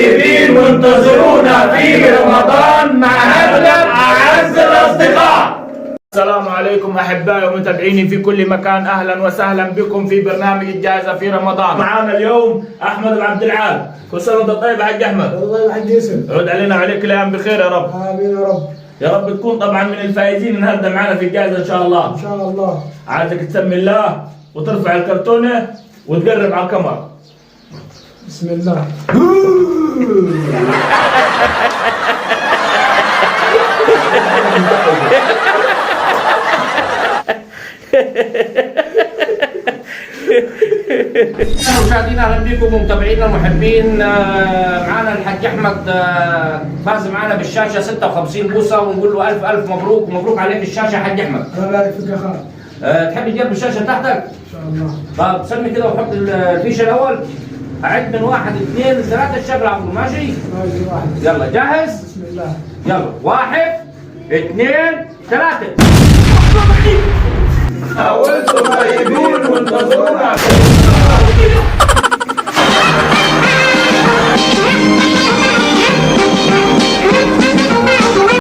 طيبين وانتظرونا في رمضان مع أغلب أعز الأصدقاء. السلام عليكم أحبائي ومتابعيني في كل مكان، أهلا وسهلا بكم في برنامج الجائزة في رمضان. معانا اليوم أحمد بن عبد العال. كل سنة وأنت طيب يا حاج أحمد. والله يا حاج يوسف. عود علينا وعليك الأيام بخير يا رب. آمين يا رب. يا رب تكون طبعا من الفائزين النهارده معانا في الجائزة إن شاء الله. إن شاء الله. عايزك تسمي الله وترفع الكرتونة وتقرب على الكاميرا. بسم الله. مشاهدينا اهلا بكم ومتابعينا المحبين. معانا الحاج احمد فاز معانا بالشاشه 56 بوصه، ونقول له الف الف مبروك ومبروك عليك الشاشه يا حاج احمد. الله يبارك فيك يا خالد. تحب تجيب الشاشه تحتك؟ ان شاء الله. طب سمي كده وحط الفيشه الاول. اعد من 1 2 3 الشغل على طول. ماشي؟ ماشي واحد. يلا جاهز؟ بسم الله. يلا 1 2 3. حاولتوا طيبين وانتظرونا.